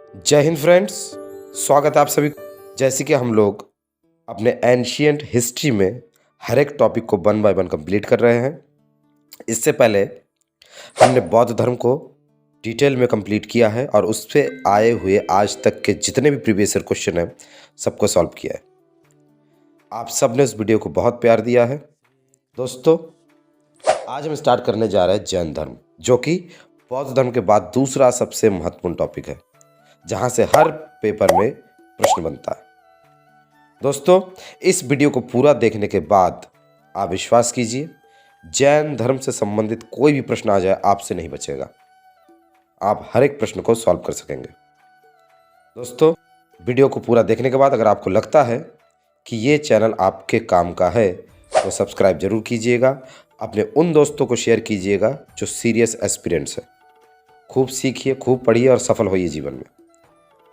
जय हिंद फ्रेंड्स। स्वागत है आप सभी। जैसे कि हम लोग अपने एंशियंट हिस्ट्री में हर एक टॉपिक को वन बाय वन कंप्लीट कर रहे हैं। इससे पहले हमने बौद्ध धर्म को डिटेल में कंप्लीट किया है और उस पे आए हुए आज तक के जितने भी प्रीवियस ईयर क्वेश्चन हैं सबको सॉल्व किया है। आप सब ने उस वीडियो को बहुत प्यार दिया है। दोस्तों, आज हम स्टार्ट करने जा रहे हैं जैन धर्म, जो कि बौद्ध धर्म के बाद दूसरा सबसे महत्वपूर्ण टॉपिक है, जहां से हर पेपर में प्रश्न बनता है। दोस्तों, इस वीडियो को पूरा देखने के बाद आप विश्वास कीजिए, जैन धर्म से संबंधित कोई भी प्रश्न आ जाए आपसे नहीं बचेगा। आप हर एक प्रश्न को सॉल्व कर सकेंगे। दोस्तों, वीडियो को पूरा देखने के बाद अगर आपको लगता है कि ये चैनल आपके काम का है तो सब्सक्राइब जरूर कीजिएगा। अपने उन दोस्तों को शेयर कीजिएगा जो सीरियस एस्पिरेंट्स हैं। खूब सीखिए, खूब पढ़िए और सफल होइए जीवन में।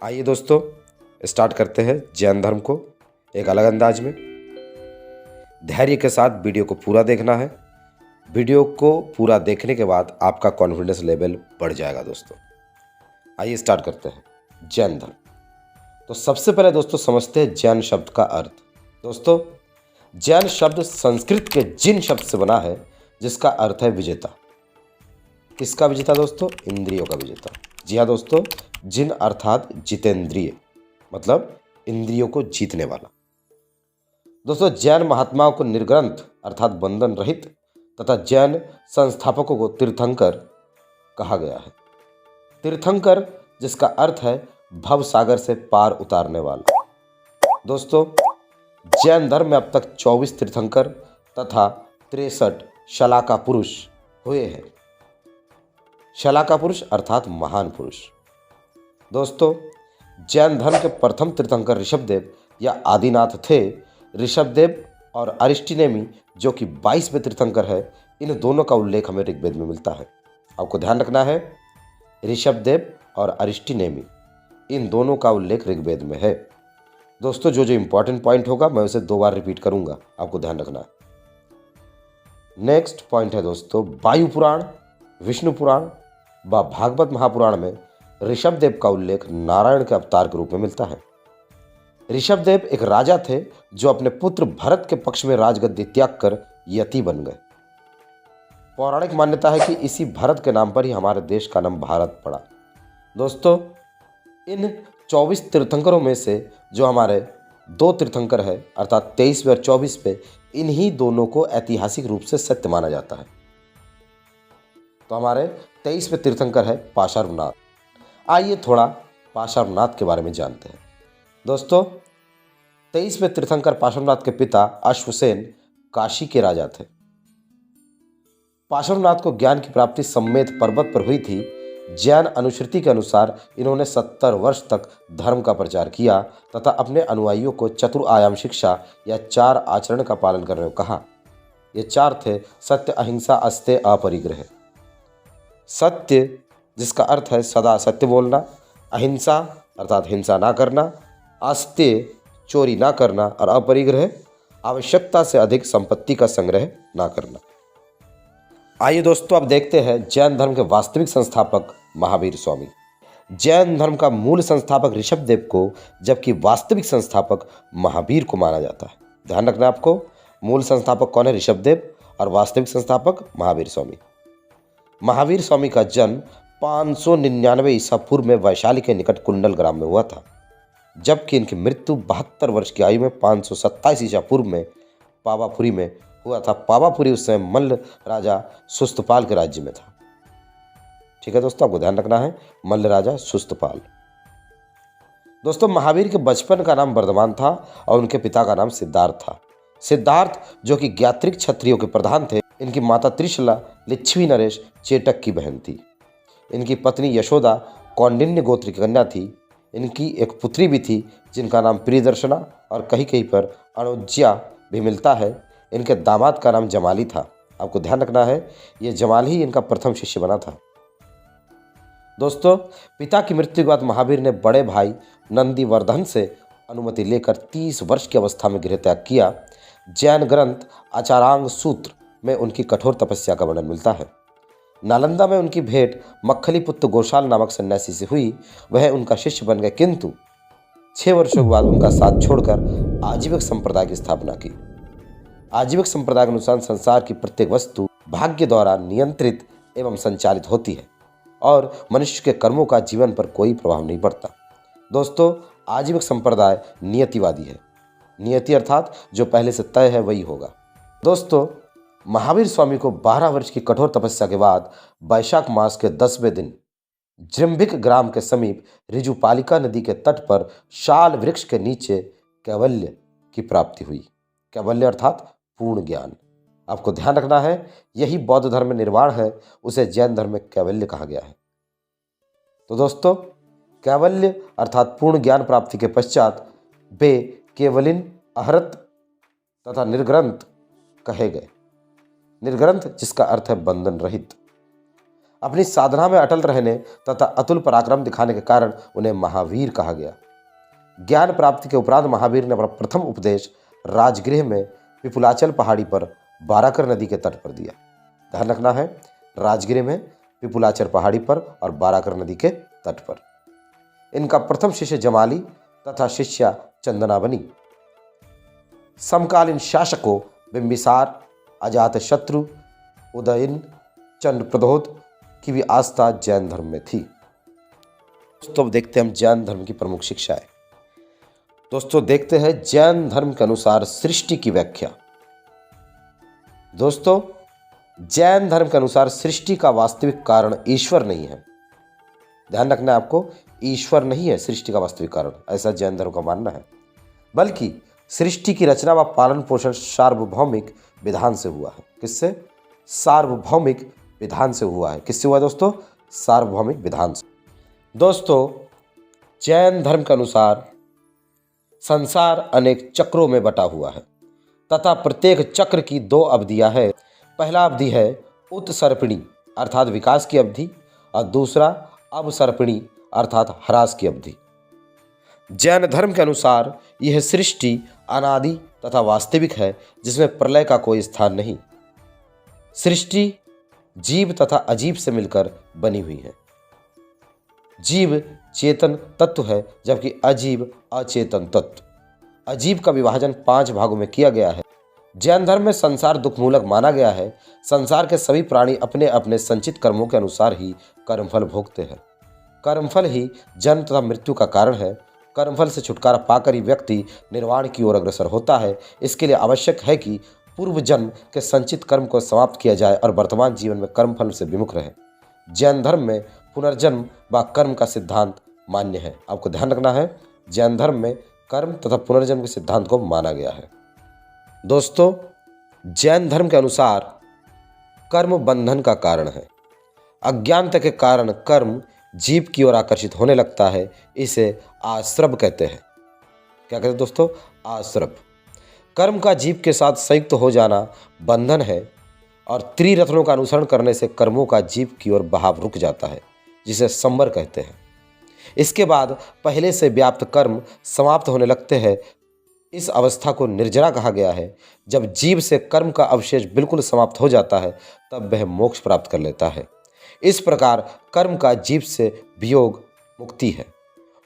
आइए दोस्तों, स्टार्ट करते हैं जैन धर्म को एक अलग अंदाज में। धैर्य के साथ वीडियो को पूरा देखना है। वीडियो को पूरा देखने के बाद आपका कॉन्फिडेंस लेवल बढ़ जाएगा। दोस्तों, आइए स्टार्ट करते हैं जैन धर्म। तो सबसे पहले दोस्तों समझते हैं जैन शब्द का अर्थ। दोस्तों, जैन शब्द संस्कृत के जिन शब्द से बना है, जिसका अर्थ है विजेता। किसका विजेता दोस्तों? इंद्रियों का विजेता। जी हाँ दोस्तों, जिन अर्थात जितेंद्रिय, मतलब इंद्रियों को जीतने वाला। दोस्तों, जैन महात्माओं को निर्ग्रंथ अर्थात बंधन रहित तथा जैन संस्थापकों को तीर्थंकर कहा गया है। तीर्थंकर जिसका अर्थ है भव सागर से पार उतारने वाला। दोस्तों, जैन धर्म में अब तक 24 तीर्थंकर तथा 63 शलाका पुरुष हुए हैं। शलाका पुरुष अर्थात महान पुरुष। दोस्तों, जैन धर्म के प्रथम तीर्थंकर ऋषभदेव या आदिनाथ थे। ऋषभदेव और अरिष्टिनेमि जो कि 22वें तीर्थंकर है, इन दोनों का उल्लेख हमें ऋग्वेद में मिलता है। आपको ध्यान रखना है, ऋषभदेव और अरिष्टिनेमि इन दोनों का उल्लेख ऋग्वेद में है। दोस्तों, जो इंपॉर्टेंट पॉइंट होगा मैं उसे 2 बार रिपीट करूंगा, आपको ध्यान रखना है। नेक्स्ट पॉइंट है दोस्तों, वायु पुराण, विष्णु पुराण व भागवत महापुराण में ऋषभदेव का उल्लेख नारायण के अवतार के रूप में मिलता है। ऋषभदेव एक राजा थे जो अपने पुत्र भरत के पक्ष में राजगद्दी त्याग कर यति बन गए। पौराणिक मान्यता है कि इसी भरत के नाम पर ही हमारे देश का नाम भारत पड़ा। दोस्तों, इन 24 तीर्थंकरों में से जो हमारे 2 तीर्थंकर है अर्थात 23वें और 24वें, इन्हीं दोनों को ऐतिहासिक रूप से सत्य माना जाता है। तो हमारे 23वें तीर्थंकर है पाशार्वनाथ। आइए थोड़ा पाशार्वनाथ के बारे में जानते हैं। दोस्तों, 23वें तीर्थंकर पाशार्वनाथ के पिता अश्वसेन काशी के राजा थे। पाशार्वनाथ को ज्ञान की प्राप्ति सम्मेद पर्वत पर हुई थी। जैन अनुश्रुति के अनुसार इन्होंने 70 वर्ष तक धर्म का प्रचार किया तथा अपने अनुयायियों को चतुरायाम शिक्षा या 4 आचरण का पालन करने को कहा। ये 4 थे: सत्य, अहिंसा, अस्तेय, अपरिग्रह। सत्य जिसका अर्थ है सदा सत्य बोलना, अहिंसा अर्थात हिंसा ना करना, अस्तेय चोरी ना करना और अपरिग्रह आवश्यकता से अधिक संपत्ति का संग्रह ना करना। आइए दोस्तों, अब देखते हैं जैन धर्म के वास्तविक संस्थापक महावीर स्वामी। जैन धर्म का मूल संस्थापक ऋषभदेव को, जबकि वास्तविक संस्थापक महावीर को माना जाता है। ध्यान रखना आपको, मूल संस्थापक कौन है? ऋषभदेव, और वास्तविक संस्थापक महावीर स्वामी। महावीर स्वामी का जन्म 599 ईसा पूर्व में वैशाली के निकट कुंडल ग्राम में हुआ था, जबकि इनकी मृत्यु 72 वर्ष की आयु में 527 ईसा पूर्व में पावापुरी में हुआ था। पावापुरी उस समय मल्ल राजा सुस्तपाल के राज्य में था। ठीक है दोस्तों, आपको ध्यान रखना है, मल्ल राजा सुस्तपाल। दोस्तों, महावीर के बचपन का नाम वर्धमान था और उनके पिता का नाम सिद्धार्थ था। सिद्धार्थ जो कि ज्ञात्रिक क्षत्रियों के प्रधान थे। इनकी माता त्रिशला लिच्छवी नरेश चेटक की बहन थी। इनकी पत्नी यशोदा कौंडिन्य गोत्र की कन्या थी। इनकी एक पुत्री भी थी जिनका नाम प्रियदर्शना और कहीं कहीं पर अनुज्या भी मिलता है। इनके दामाद का नाम जमाली था। आपको ध्यान रखना है, ये जमाल ही इनका प्रथम शिष्य बना था। दोस्तों, पिता की मृत्यु के बाद महावीर ने बड़े भाई नंदीवर्धन से अनुमति लेकर 30 वर्ष की अवस्था में गृह त्याग किया। जैन ग्रंथ आचारांग सूत्र में उनकी कठोर तपस्या का वर्णन मिलता है। नालंदा में उनकी भेंट मक्खलीपुत्र गोशाल नामक सन्यासी से हुई। वह उनका शिष्य बन गए, किंतु 6 वर्षों के बाद उनका साथ छोड़कर आजीविक संप्रदाय की स्थापना की। आजीविक संप्रदाय के अनुसार संसार की प्रत्येक वस्तु भाग्य द्वारा नियंत्रित एवं संचालित होती है और मनुष्य के कर्मों का जीवन पर कोई प्रभाव नहीं पड़ता। दोस्तों, आजीविक संप्रदाय नियतिवादी है। नियति अर्थात जो पहले से तय है वही होगा। दोस्तों, महावीर स्वामी को 12 वर्ष की कठोर तपस्या के बाद वैशाख मास के 10वें दिन जृंभिक ग्राम के समीप ऋजुपालिका नदी के तट पर शाल वृक्ष के नीचे कैवल्य की प्राप्ति हुई। कैवल्य अर्थात पूर्ण ज्ञान। आपको ध्यान रखना है, यही बौद्ध धर्म में निर्वाण है, उसे जैन धर्म में कैवल्य कहा गया है। तो दोस्तों, कैवल्य अर्थात पूर्ण ज्ञान प्राप्ति के पश्चात वे केवलिन, अहरत तथा निर्ग्रंथ कहे गए। निर्ग्रंथ जिसका अर्थ है बंधन रहित। अपनी साधना में अटल रहने तथा अतुल पराक्रम दिखाने के कारण उन्हें महावीर कहा गया। ज्ञान प्राप्ति के उपरांत महावीर ने अपना प्रथम उपदेश राजगृह में पिपुलाचल पहाड़ी पर बाराकर नदी के तट पर दिया। ध्यान रखना है, राजगृह में पिपुलाचल पहाड़ी पर और बाराकर नदी के तट पर। इनका प्रथम शिष्य जमाली तथा शिष्या चंदना बनी। समकालीन शासकों बिंबिसार, अजात शत्रु, उदयन, चंद्रप्रद्योत की भी आस्था जैन धर्म में थी। दोस्तों, देखते हैं हम जैन धर्म की प्रमुख शिक्षाएं। दोस्तों, देखते हैं जैन धर्म के अनुसार सृष्टि की व्याख्या। दोस्तों, जैन धर्म के अनुसार सृष्टि का वास्तविक कारण ईश्वर नहीं है। ध्यान रखना है आपको, ईश्वर नहीं है सृष्टि का वास्तविक कारण, ऐसा जैन धर्म का मानना है, बल्कि सृष्टि की रचना व पालन पोषण सार्वभौमिक विधान से हुआ है। किससे? सार्वभौमिक विधान से हुआ है। किससे हुआ दोस्तों? सार्वभौमिक विधान से। दोस्तों, जैन धर्म के अनुसार संसार अनेक चक्रों में बटा हुआ है तथा प्रत्येक चक्र की 2 अवधियां है। पहला अवधि है उत्सर्पिणी अर्थात विकास की अवधि और दूसरा अवसर्पिणी अर्थात ह्रास की अवधि। जैन धर्म के अनुसार यह सृष्टि अनादि तथा वास्तविक है, जिसमें प्रलय का कोई स्थान नहीं। सृष्टि जीव तथा अजीव से मिलकर बनी हुई है। जीव चेतन तत्व है जबकि अजीव अचेतन तत्व। अजीव का विभाजन 5 भागों में किया गया है। जैन धर्म में संसार दुखमूलक माना गया है। संसार के सभी प्राणी अपने अपने संचित कर्मों के अनुसार ही कर्मफल भोगते हैं। कर्मफल ही जन्म तथा मृत्यु का कारण है। कर्मफल से छुटकारा पाकर ही व्यक्ति निर्वाण की ओर अग्रसर होता है। इसके लिए आवश्यक है कि पूर्व जन्म के संचित कर्म को समाप्त किया जाए और वर्तमान जीवन में कर्मफल से विमुख रहे। जैन धर्म में पुनर्जन्म व कर्म का सिद्धांत मान्य है। आपको ध्यान रखना है, जैन धर्म में कर्म तथा पुनर्जन्म के सिद्धांत को माना गया है। दोस्तों, जैन धर्म के अनुसार कर्म बंधन का कारण है। अज्ञानता के कारण कर्म जीव की ओर आकर्षित होने लगता है। इसे आश्रव कहते हैं। क्या कहते हैं दोस्तों? आश्रव। कर्म का जीव के साथ संयुक्त हो जाना बंधन है और त्रिरत्नों का अनुसरण करने से कर्मों का जीव की ओर बहाव रुक जाता है, जिसे संवर कहते हैं। इसके बाद पहले से व्याप्त कर्म समाप्त होने लगते हैं। इस अवस्था को निर्जरा कहा गया है। जब जीव से कर्म का अवशेष बिल्कुल समाप्त हो जाता है तब वह मोक्ष प्राप्त कर लेता है। इस प्रकार कर्म का जीव से वियोग मुक्ति है।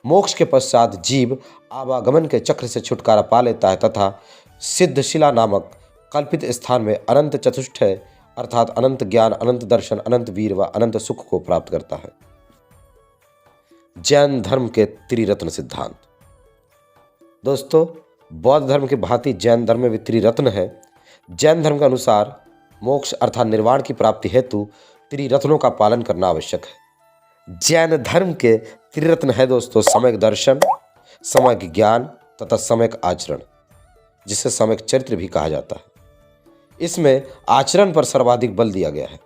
मोक्ष के पश्चात जीव आवागमन के चक्र से छुटकारा पा लेता है तथा सिद्धशिला नामक कल्पित स्थान में अनंत चतुष्टय अर्थात अनंत ज्ञान, अनंत दर्शन, अनंत वीर व अनंत सुख को प्राप्त करता है। जैन धर्म के त्रिरत्न सिद्धांत। दोस्तों, बौद्ध धर्म की भांति जैन धर्म में भी त्रिरत्न है। जैन धर्म के अनुसार मोक्ष अर्थात निर्वाण की प्राप्ति हेतु त्रिरत्नों का पालन करना आवश्यक है। जैन धर्म के त्रिरत्न है दोस्तों, सम्यक दर्शन, सम्यक ज्ञान तथा सम्यक आचरण, जिसे सम्यक चरित्र भी कहा जाता है। इसमें आचरण पर सर्वाधिक बल दिया गया है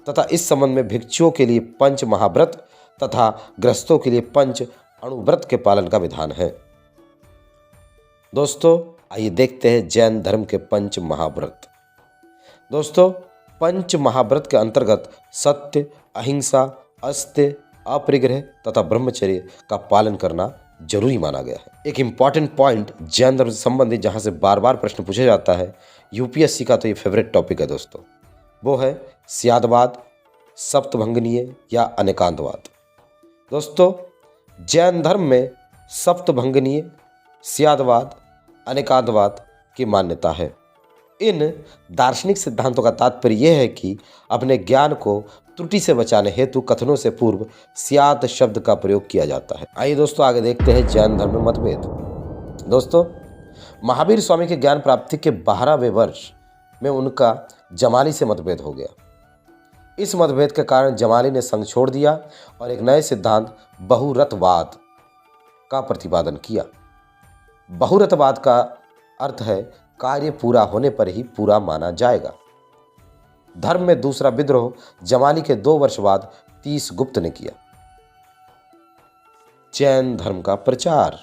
तथा इस संबंध में भिक्षुओं के लिए 5 महाव्रत तथा गृहस्थों के लिए 5 अणुव्रत के पालन का विधान है। दोस्तों, आइए देखते हैं जैन धर्म के 5 महाव्रत। दोस्तों, 5 महाव्रत के अंतर्गत सत्य, अहिंसा, अस्त्य, अपरिग्रह तथा ब्रह्मचर्य का पालन करना जरूरी माना गया है। एक इम्पॉर्टेंट पॉइंट जैन धर्म से संबंधित जहाँ से बार बार प्रश्न पूछा जाता है, यूपीएससी का तो ये फेवरेट टॉपिक है दोस्तों, वो है स्यादवाद, सप्तभंगनीय या अनेकांतवाद। दोस्तों, जैन धर्म में सप्तभंगनीय, स्यादवाद, अनेकांतवाद की मान्यता है। इन दार्शनिक सिद्धांतों का तात्पर्य यह है कि अपने ज्ञान को त्रुटि से बचाने हेतु कथनों से पूर्व स्यात् शब्द का प्रयोग किया जाता है। आइए दोस्तों आगे देखते हैं जैन धर्म में मतभेद। दोस्तों, महावीर स्वामी के ज्ञान प्राप्ति के 12वें वर्ष में उनका जमाली से मतभेद हो गया। इस मतभेद के कारण जमाली ने संघ छोड़ दिया और एक नए सिद्धांत बहुरतवाद का प्रतिपादन किया। बहुरतवाद का अर्थ है कार्य पूरा होने पर ही पूरा माना जाएगा। धर्म में दूसरा विद्रोह जमाली के 2 वर्ष बाद तीस गुप्त ने किया। जैन धर्म का प्रचार।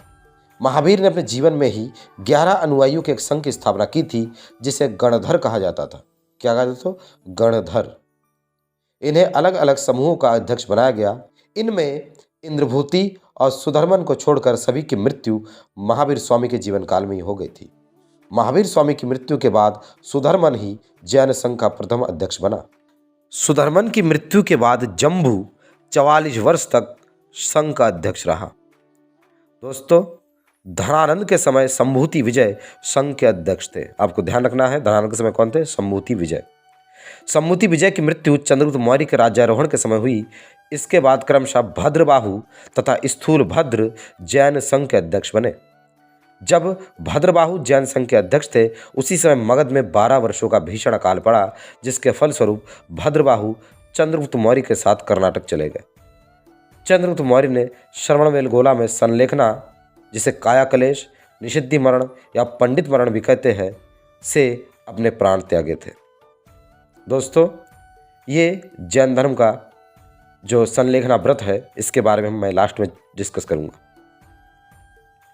महावीर ने अपने जीवन में ही 11 अनुयायियों के एक संघ की स्थापना की थी जिसे गणधर कहा जाता था। क्या कहा जाता था? गणधर। इन्हें अलग अलग समूहों का अध्यक्ष बनाया गया। इनमें इंद्रभूति और सुधर्मन को छोड़कर सभी की मृत्यु महावीर स्वामी के जीवन काल में ही हो गई थी। महावीर स्वामी की मृत्यु के बाद सुधर्मन ही जैन संघ का प्रथम अध्यक्ष बना। सुधर्मन की मृत्यु के बाद जम्बू 44 वर्ष तक संघ का अध्यक्ष रहा। दोस्तों, धनानंद के समय संभूति विजय संघ के अध्यक्ष थे। आपको ध्यान रखना है, धनानंद के समय कौन थे? संभूति विजय। संभूति विजय की मृत्यु चंद्रगुप्त मौर्य के राज्यारोहण के समय हुई। इसके बाद क्रमशः भद्रबाहु तथा स्थूलभद्र जैन संघ के अध्यक्ष बने। जब भद्रबाहु जैन संघ के अध्यक्ष थे उसी समय मगध में 12 वर्षों का भीषण अकाल पड़ा, जिसके फलस्वरूप भद्रबाहु चंद्रगुप्त मौर्य के साथ कर्नाटक चले गए। चंद्रगुप्त मौर्य ने श्रवणबेलगोला में संलेखना, जिसे काया कलेश, निषिद्धि मरण या पंडित मरण भी कहते हैं, से अपने प्राण त्यागे थे। दोस्तों, ये जैन धर्म का जो संलेखना व्रत है, इसके बारे में मैं लास्ट में डिस्कस करूंगा।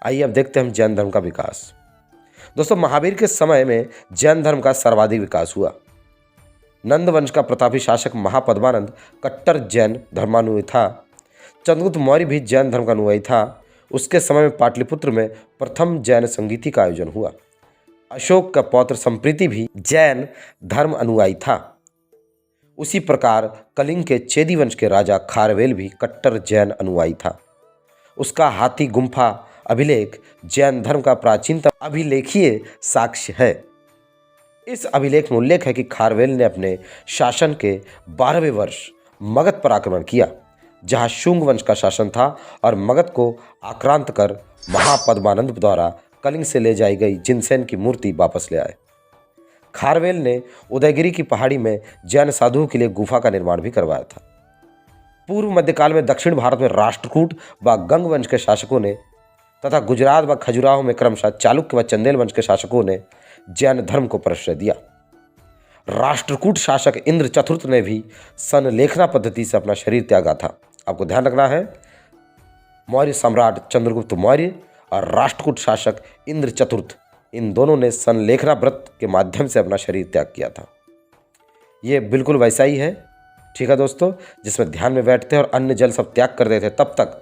आइए अब देखते हैं हम जैन धर्म का विकास। दोस्तों, महावीर के समय में जैन धर्म का सर्वाधिक विकास हुआ। नंद वंश का प्रतापी शासक महापद्मानंद कट्टर जैन धर्मानुयायी था। चंद्रगुप्त मौर्य भी जैन धर्म का अनुयायी था। उसके समय में पाटलिपुत्र में प्रथम जैन संगीति का आयोजन हुआ। अशोक का पौत्र संप्रीति भी जैन धर्म अनुयायी था। उसी प्रकार कलिंग के चेदी वंश के राजा खारवेल भी कट्टर जैन अनुयायी था। उसका हाथी गुम्फा अभिलेख जैन धर्म का प्राचीनतम अभिलेखीय साक्ष्य है। इस अभिलेख में उल्लेख है कि खारवेल ने अपने शासन के 12वें वर्ष मगध पर आक्रमण किया, जहां शुंग वंश का शासन था, और मगध को आक्रांत कर महापद्मानंद द्वारा कलिंग से ले जाई गई जिनसेन की मूर्ति वापस ले आए। खारवेल ने उदयगिरी की पहाड़ी में जैन साधुओं के लिए गुफा का निर्माण भी करवाया था। पूर्व मध्यकाल में दक्षिण भारत में राष्ट्रकूट व गंग वंश के शासकों ने तथा गुजरात व खजुराहो में क्रमशः चालुक्य व चंदेल वंश के शासकों ने जैन धर्म को प्रश्रय दिया। राष्ट्रकूट शासक इंद्र चतुर्थ ने भी संलेखना पद्धति से अपना शरीर त्यागा था। आपको ध्यान रखना है, मौर्य सम्राट चंद्रगुप्त मौर्य और राष्ट्रकूट शासक इंद्र चतुर्थ, इन दोनों ने संलेखना व्रत के माध्यम से अपना शरीर त्याग किया था। ये बिल्कुल वैसा ही है, ठीक है दोस्तों, जिसमें ध्यान में बैठते और अन्न जल सब त्याग कर देते तब तक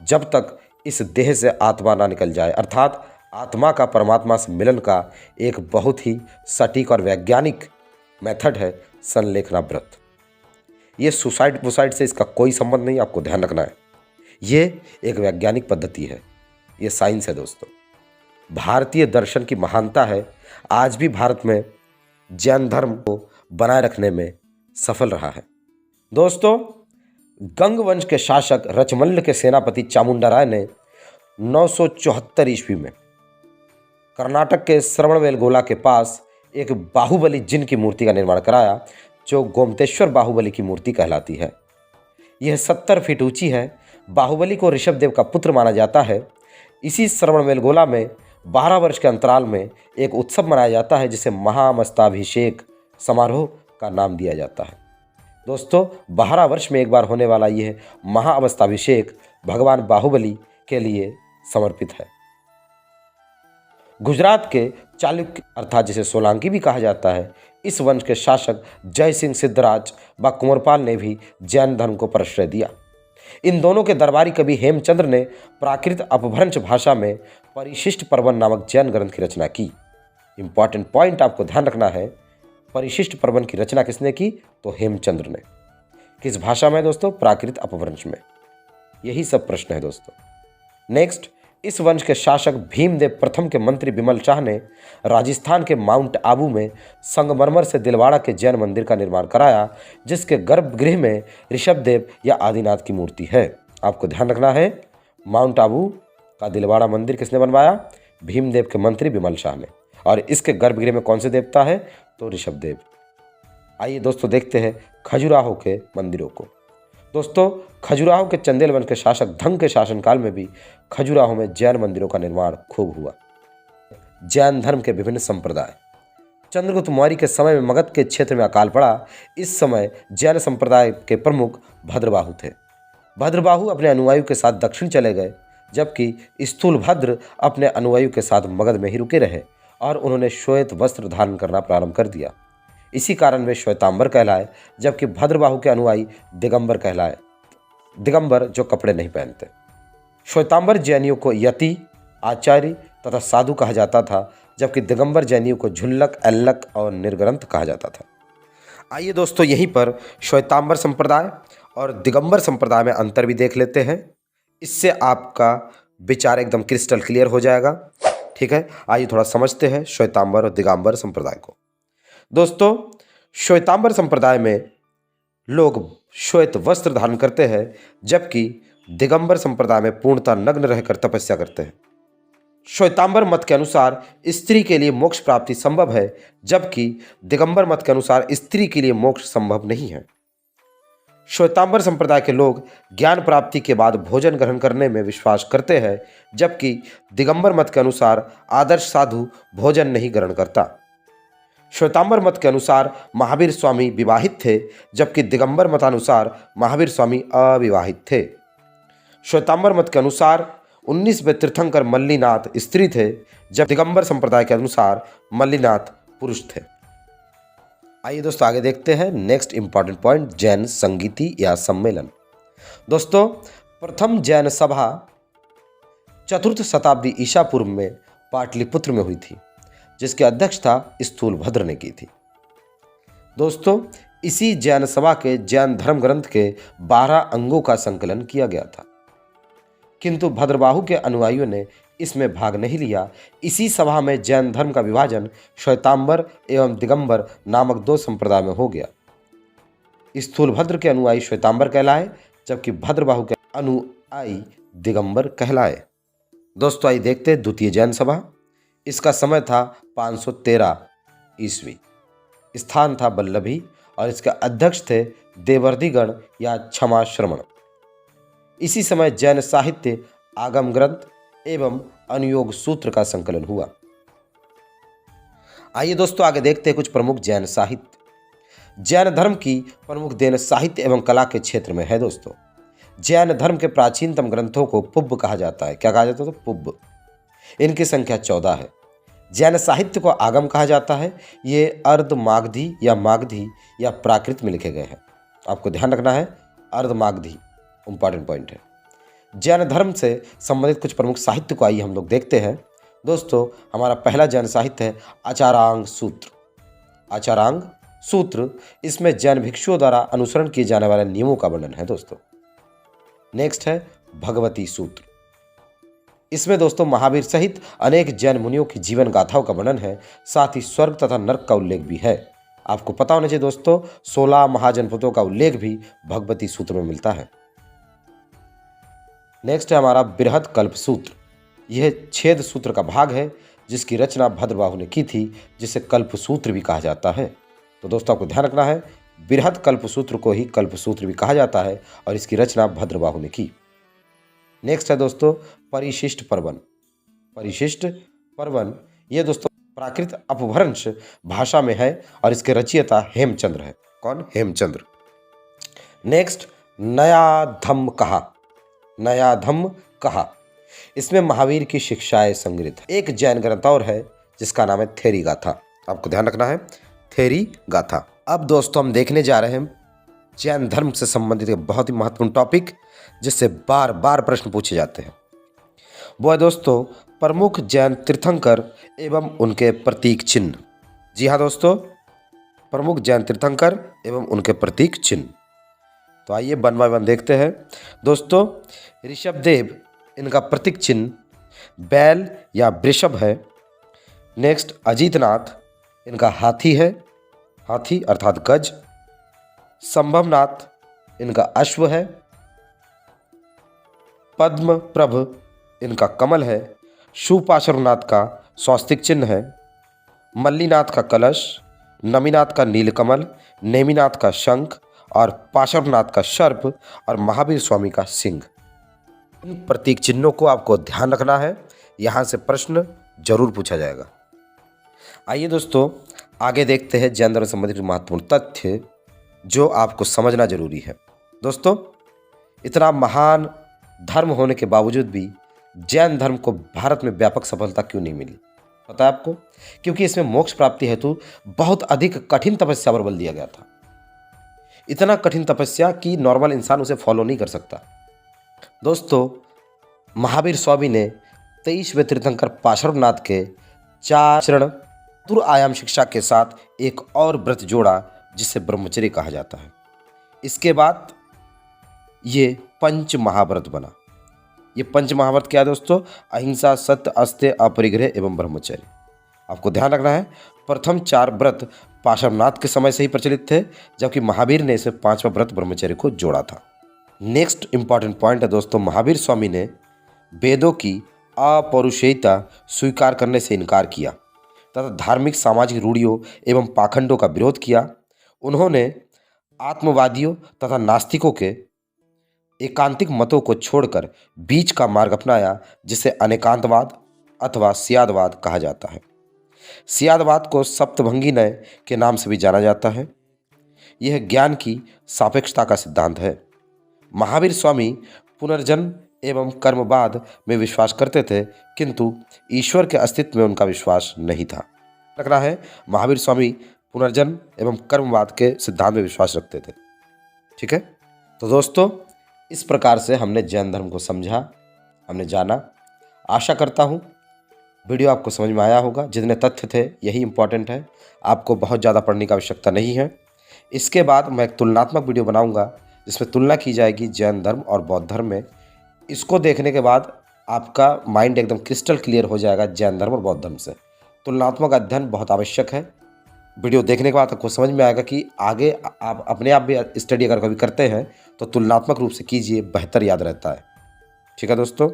जब तक इस देह से आत्मा ना निकल जाए, अर्थात आत्मा का परमात्मा से मिलन का एक बहुत ही सटीक और वैज्ञानिक मेथड है संलेखना व्रत। ये सुसाइड से इसका कोई संबंध नहीं, आपको ध्यान रखना है। ये एक वैज्ञानिक पद्धति है, ये साइंस है दोस्तों। भारतीय दर्शन की महानता है, आज भी भारत में जैन धर्म को बनाए रखने में सफल रहा है। दोस्तों, गंग वंश के शासक रचमल्ल के सेनापति चामुंडा राय ने 974 ईस्वी में कर्नाटक के श्रवणबेलगोला के पास एक बाहुबली जिन की मूर्ति का निर्माण कराया, जो गोमतेश्वर बाहुबली की मूर्ति कहलाती है। यह 70 फीट ऊंची है। बाहुबली को ऋषभदेव का पुत्र माना जाता है। इसी श्रवणबेलगोला में 12 वर्ष के अंतराल में एक उत्सव मनाया जाता है, जिसे महामस्ताभिषेक समारोह का नाम दिया जाता है। दोस्तों, 12 वर्ष में एक बार होने वाला यह महाअवस्थाभिषेक भगवान बाहुबली के लिए समर्पित है। गुजरात के चालुक्य अर्थात जिसे सोलंकी भी कहा जाता है, इस वंश के शासक जय सिंह सिद्धराज व कुंवरपाल ने भी जैन धर्म को प्रश्रय दिया। इन दोनों के दरबारी कवि हेमचंद्र ने प्राकृत अपभ्रंश भाषा में परिशिष्ट पर्वन नामक जैन ग्रंथ की रचना की। इंपॉर्टेंट पॉइंट आपको ध्यान रखना है, परिशिष्ट पर्वन की रचना किसने की? तो हेमचंद्र ने। किस भाषा में दोस्तों? प्राकृत अपभ्रंश में। यही सब प्रश्न है दोस्तों। नेक्स्ट, इस वंश के शासक भीमदेव प्रथम के मंत्री बिमल शाह ने राजस्थान के माउंट आबू में संगमरमर से दिलवाड़ा के जैन मंदिर का निर्माण कराया, जिसके गर्भगृह में ऋषभदेव या आदिनाथ की मूर्ति है। आपको ध्यान रखना है, माउंट आबू का दिलवाड़ा मंदिर किसने बनवाया? भीमदेव के मंत्री बिमल शाह ने। और इसके गर्भगृह में कौन से देवता है? तो ऋषभदेव। आइए दोस्तों देखते हैं खजुराहो के मंदिरों को। दोस्तों, खजुराहो के चंदेल वंश के शासक धंग के शासनकाल में भी खजुराहो में जैन मंदिरों का निर्माण खूब हुआ। जैन धर्म के विभिन्न संप्रदाय। चंद्रगुप्त मौर्य के समय में मगध के क्षेत्र में अकाल पड़ा। इस समय जैन संप्रदाय के प्रमुख भद्रबाहु थे। भद्रबाहु अपने अनुयायियों के साथ दक्षिण चले गए, जबकि स्थूलभद्र अपने अनुयायियों के साथ मगध में ही रुके रहे और उन्होंने श्वेत वस्त्र धारण करना प्रारंभ कर दिया। इसी कारण वे श्वेतांबर कहलाए, जबकि भद्रबाहु के अनुयायी दिगंबर कहलाए। दिगंबर जो कपड़े नहीं पहनते। श्वेतांबर जैनियों को यति, आचार्य तथा साधु कहा जाता था, जबकि दिगंबर जैनियों को झुल्लक, एल्लक और निर्ग्रंथ कहा जाता था। आइए दोस्तों यहीं पर श्वेतांबर संप्रदाय और दिगंबर संप्रदाय में अंतर भी देख लेते हैं। इससे आपका विचार एकदम क्रिस्टल क्लियर हो जाएगा। ठीक है, आइए थोड़ा समझते हैं श्वेतांबर और दिगंबर संप्रदाय को। दोस्तों, श्वेतांबर संप्रदाय में लोग श्वेत वस्त्र धारण करते हैं, जबकि दिगंबर संप्रदाय में पूर्णतः नग्न रहकर तपस्या करते हैं। श्वेतांबर मत के अनुसार स्त्री के लिए मोक्ष प्राप्ति संभव है, जबकि दिगंबर मत के अनुसार स्त्री के लिए मोक्ष संभव नहीं है। श्वेतांबर संप्रदाय के लोग ज्ञान प्राप्ति के बाद भोजन ग्रहण करने में विश्वास करते हैं, जबकि दिगंबर मत के अनुसार आदर्श साधु भोजन नहीं ग्रहण करता। श्वेतांबर मत के अनुसार महावीर स्वामी विवाहित थे, जबकि दिगंबर मतानुसार महावीर स्वामी अविवाहित थे। श्वेतांबर मत के अनुसार 19वें तीर्थंकर मल्लीनाथ स्त्री थे, जब दिगंबर संप्रदाय के अनुसार मल्लीनाथ पुरुष थे। आइए दोस्तों आगे देखते हैं नेक्स्ट इंपॉर्टेंट पॉइंट, जैन संगीति या सम्मेलन। दोस्तों, प्रथम जैन सभा 4th शताब्दी ईसा पूर्व में पाटलिपुत्र में हुई थी, जिसके अध्यक्षता स्थूलभद्र ने की थी। दोस्तों, इसी जैन सभा के जैन धर्म ग्रंथ के 12 अंगों का संकलन किया गया था, किंतु भद्रबाहु के अनुयायियों ने इसमें भाग नहीं लिया। इसी सभा में जैन धर्म का विभाजन श्वेतांबर एवं दिगंबर नामक 2 संप्रदाय में हो गया। स्थूलभद्र के अनुयायी श्वेतांबर कहलाए, जबकि भद्रबाहु के अनुयायी दिगंबर कहलाए। दोस्तों आइए देखते हैं द्वितीय जैन सभा। इसका समय था 513 ईस्वी। स्थान था बल्लभी और इसके अध्यक्ष थे देवर्दिगण या क्षमा श्रमण। इसी समय जैन साहित्य, आगम ग्रंथ एवं अनुयोग सूत्र का संकलन हुआ। आइए दोस्तों आगे देखते हैं कुछ प्रमुख जैन साहित्य। जैन धर्म की प्रमुख देन साहित्य एवं कला के क्षेत्र में है। दोस्तों, जैन धर्म के प्राचीनतम ग्रंथों को पुब्ब कहा जाता है। क्या कहा जाता है? तो पुब्ब। इनकी संख्या 14 है। जैन साहित्य को आगम कहा जाता है। ये अर्ध मागधी या मागधी या प्राकृत में लिखे गए हैं। आपको ध्यान रखना है, अर्ध मागधी इंपॉर्टेंट पॉइंट है। जैन धर्म से संबंधित कुछ प्रमुख साहित्य को आइए हम लोग देखते हैं। दोस्तों, हमारा पहला जैन साहित्य है आचारांग सूत्र। आचारांग सूत्र, इसमें जैन भिक्षुओं द्वारा अनुसरण किए जाने वाले नियमों का वर्णन है। दोस्तों, नेक्स्ट है भगवती सूत्र। इसमें दोस्तों महावीर सहित अनेक जैन मुनियों की जीवन गाथाओं का वर्णन है, साथ ही स्वर्ग तथा नरक का उल्लेख भी है। आपको पता होना चाहिए दोस्तों, 16 महाजनपदों का उल्लेख भी भगवती सूत्र में मिलता है। नेक्स्ट है हमारा बृहद कल्प सूत्र। यह छेद सूत्र का भाग है, जिसकी रचना भद्रबाहु ने की थी, जिसे कल्प सूत्र भी कहा जाता है। तो दोस्तों आपको ध्यान रखना है, बृहद कल्प सूत्र को ही कल्प सूत्र भी कहा जाता है और इसकी रचना भद्रबाहु ने की। नेक्स्ट है दोस्तों परिशिष्ट पर्वन। परिशिष्ट पर्वन ये दोस्तों प्राकृत अपभ्रंश भाषा में है और इसके रचयिता हेमचंद्र है। कौन? हेमचंद्र। नेक्स्ट नयाधम कहा। नयाधम कहा, इसमें महावीर की शिक्षाएं संग्रहित है। एक जैन ग्रंथ और है जिसका नाम है थेरी गाथा। आपको ध्यान रखना है, थेरी गाथा। अब दोस्तों हम देखने जा रहे हैं जैन धर्म से संबंधित एक बहुत ही महत्वपूर्ण टॉपिक, जिससे बार बार प्रश्न पूछे जाते हैं। वो है दोस्तों प्रमुख जैन तीर्थंकर एवं उनके प्रतीक चिन्ह। जी हाँ दोस्तों, प्रमुख जैन तीर्थंकर एवं उनके प्रतीक चिन्ह। तो आइए वन बाय वन देखते हैं। दोस्तों, ऋषभदेव इनका प्रतीक चिन्ह बैल या वृषभ है। नेक्स्ट, अजीतनाथ इनका हाथी है, हाथी अर्थात गज। संभवनाथ इनका अश्व है। पद्मप्रभ इनका कमल है। सुपार्श्वनाथ का स्वस्तिक चिन्ह है। मल्लीनाथ का कलश, नमीनाथ का नीलकमल, नेमिनाथ का शंख और पार्श्वनाथ का सर्प और महावीर स्वामी का सिंह। इन प्रतीक चिन्हों को आपको ध्यान रखना है, यहाँ से प्रश्न जरूर पूछा जाएगा। आइए दोस्तों, आगे देखते हैं जैन धर्म से संबंधित महत्वपूर्ण तथ्य जो आपको समझना जरूरी है। दोस्तों, इतना महान धर्म होने के बावजूद भी जैन धर्म को भारत में व्यापक सफलता क्यों नहीं मिली, पता है आपको? क्योंकि इसमें मोक्ष प्राप्ति हेतु बहुत अधिक कठिन तपस्या पर बल दिया गया था। इतना कठिन तपस्या कि नॉर्मल इंसान उसे फॉलो नहीं कर सकता। दोस्तों, महावीर स्वामी ने 23वें तीर्थंकर पार्श्वनाथ के 4 चरण आयाम शिक्षा के साथ एक और व्रत जोड़ा जिसे ब्रह्मचर्य कहा जाता है। इसके बाद ये पंच महाव्रत बना। ये पंच महाव्रत क्या है दोस्तों? अहिंसा, सत्य, अस्तेय, अपरिग्रह एवं ब्रह्मचर्य। आपको ध्यान रखना है, प्रथम 4 व्रत पार्श्वनाथ के समय से ही प्रचलित थे, जबकि महावीर ने इसमें 5वां व्रत ब्रह्मचर्य को जोड़ा था। नेक्स्ट इंपॉर्टेंट पॉइंट है दोस्तों, महावीर स्वामी ने वेदों की अपौरुषेयता स्वीकार करने से इनकार किया तथा धार्मिक सामाजिक रूढ़ियों एवं पाखंडों का विरोध किया। उन्होंने आत्मवादियों तथा नास्तिकों के एकांतिक मतों को छोड़कर बीच का मार्ग अपनाया, जिसे अनेकांतवाद अथवा सियादवाद कहा जाता है। सियादवाद को सप्तभंगी नय के नाम से भी जाना जाता है। यह ज्ञान की सापेक्षता का सिद्धांत है। महावीर स्वामी पुनर्जन्म एवं कर्मवाद में विश्वास करते थे, किंतु ईश्वर के अस्तित्व में उनका विश्वास नहीं था। रखना है, महावीर स्वामी पुनर्जन्म एवं कर्मवाद के सिद्धांत में विश्वास रखते थे। ठीक है, तो दोस्तों, इस प्रकार से हमने जैन धर्म को समझा, हमने जाना। आशा करता हूँ वीडियो आपको समझ में आया होगा। जितने तथ्य थे यही इम्पॉर्टेंट है, आपको बहुत ज़्यादा पढ़ने की आवश्यकता नहीं है। इसके बाद मैं एक तुलनात्मक वीडियो बनाऊंगा जिसमें तुलना की जाएगी जैन धर्म और बौद्ध धर्म में। इसको देखने के बाद आपका माइंड एकदम क्रिस्टल क्लियर हो जाएगा जैन धर्म और बौद्ध धर्म से। तुलनात्मक अध्ययन बहुत आवश्यक है। वीडियो देखने के बाद आपको समझ में आएगा कि आगे आप अपने आप भी स्टडी अगर कभी करते हैं तो तुलनात्मक रूप से कीजिए, बेहतर याद रहता है। ठीक है दोस्तों,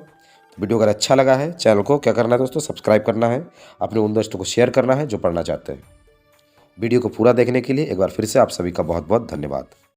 वीडियो अगर अच्छा लगा है, चैनल को क्या करना है दोस्तों, सब्सक्राइब करना है, अपने उन दोस्तों को शेयर करना है जो पढ़ना चाहते हैं। वीडियो को पूरा देखने के लिए एक बार फिर से आप सभी का बहुत बहुत धन्यवाद।